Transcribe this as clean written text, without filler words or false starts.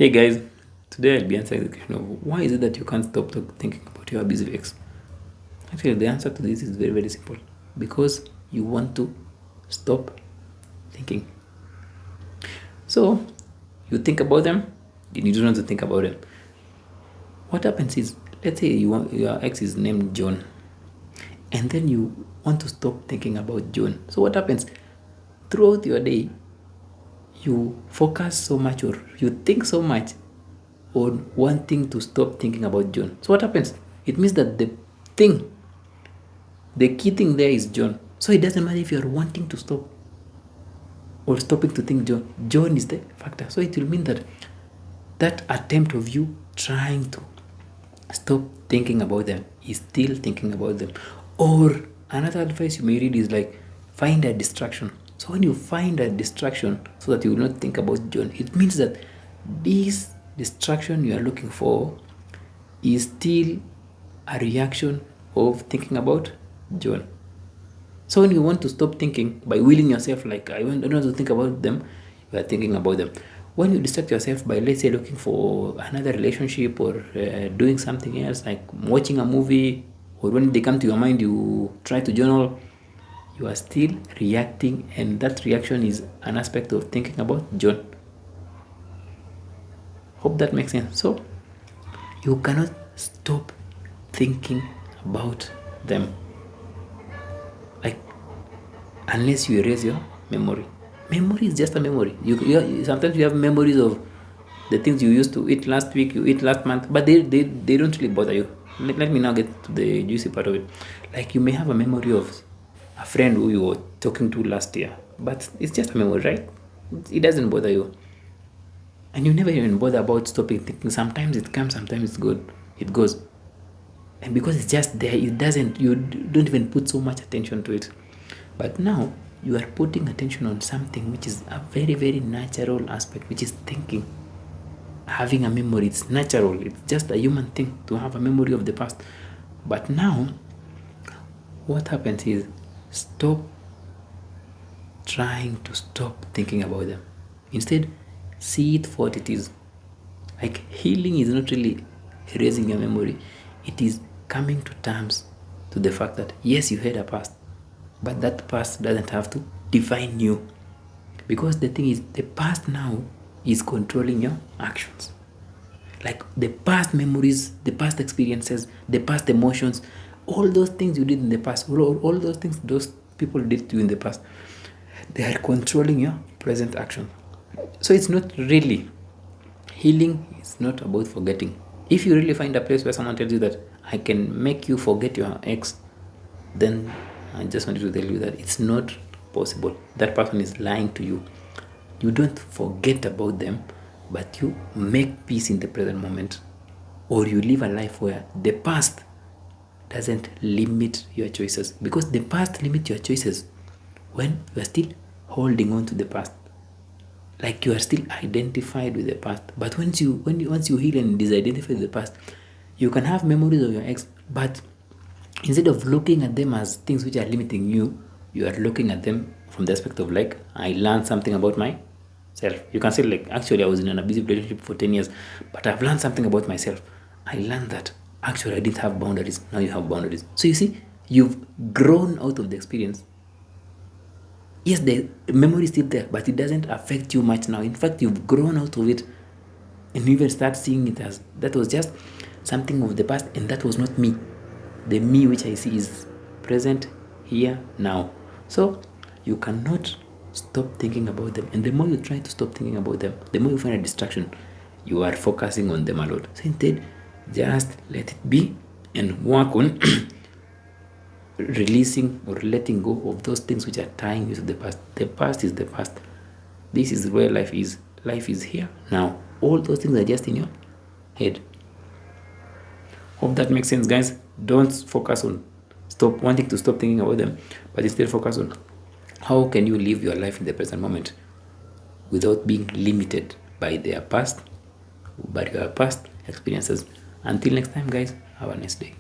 Hey guys, today I'll be answering the question of why is it that you can't stop thinking about your abusive ex? Actually, the answer to this is very, very simple. Because you want to stop thinking. So, you think about them, you don't want to think about them. What happens is, let's say your ex is named John, and then you want to stop thinking about John. So, what happens? Throughout your day, you focus so much or you think so much on wanting to stop thinking about John. So what happens? It means that the key thing there is John. So it doesn't matter if you're wanting to stop or stopping to think John. John is the factor. So it will mean that that attempt of you trying to stop thinking about them is still thinking about them. Or another advice you may read is like, find a distraction. So when you find a distraction so that you will not think about John, it means that this distraction you are looking for is still a reaction of thinking about John. So when you want to stop thinking by willing yourself, like I don't want to think about them, you are thinking about them. When you distract yourself by, let's say, looking for another relationship or doing something else, like watching a movie, or when they come to your mind, you try to journal, you are still reacting, and that reaction is an aspect of thinking about John. Hope that makes sense. So you cannot stop thinking about them, like, unless you erase your memory. Memory is just a memory. Sometimes you have memories of the things you used to eat last week, you eat last month, but they don't really bother you. Let me now get to the juicy part of it. Like, you may have a memory of a friend who you were talking to last year, but it's just a memory, right? It doesn't bother you, and you never even bother about stopping thinking. Sometimes it comes, sometimes it's good, it goes, and because it's just there, it doesn't, you don't even put so much attention to it. But now you are putting attention on something which is a very, very natural aspect, which is thinking. Having a memory, it's natural, it's just a human thing to have a memory of the past. But now what happens is, stop trying to stop thinking about them. Instead, see it for what it is. Like, healing is not really erasing your memory, it is coming to terms to the fact that yes, you had a past, but that past doesn't have to define you. Because the thing is, the past now is controlling your actions. Like, the past memories, the past experiences, the past emotions, all those things you did in the past, all those things those people did to you in the past, they are controlling your present action. So it's not really, healing is not about forgetting. If you really find a place where someone tells you that I can make you forget your ex, then I just wanted to tell you that it's not possible. That person is lying to you. You don't forget about them, but you make peace in the present moment, or you live a life where the past doesn't limit your choices, because the past limits your choices when you are still holding on to the past. Like, you are still identified with the past. But once you heal and disidentify with the past, you can have memories of your ex, but instead of looking at them as things which are limiting you, you are looking at them from the aspect of, like, I learned something about myself. You can say, like, actually I was in an abusive relationship for 10 years, but I've learned something about myself. I learned that actually I didn't have boundaries. Now you have boundaries. So you see, you've grown out of the experience. Yes, the memory is still there, but it doesn't affect you much now. In fact, you've grown out of it, and you even start seeing it as, that was just something of the past, and that was not me. The me which I see is present here now. So you cannot stop thinking about them, and the more you try to stop thinking about them, the more you find a distraction. You are focusing on them a lot. So instead, just let it be and work on releasing or letting go of those things which are tying you to the past. The past is the past. This is where life is. Life is here now. All those things are just in your head. Hope that makes sense, guys. Don't focus on wanting to stop thinking about them, but instead focus on how can you live your life in the present moment without being limited by their past, by your past experiences. Until next time, guys, have a nice day.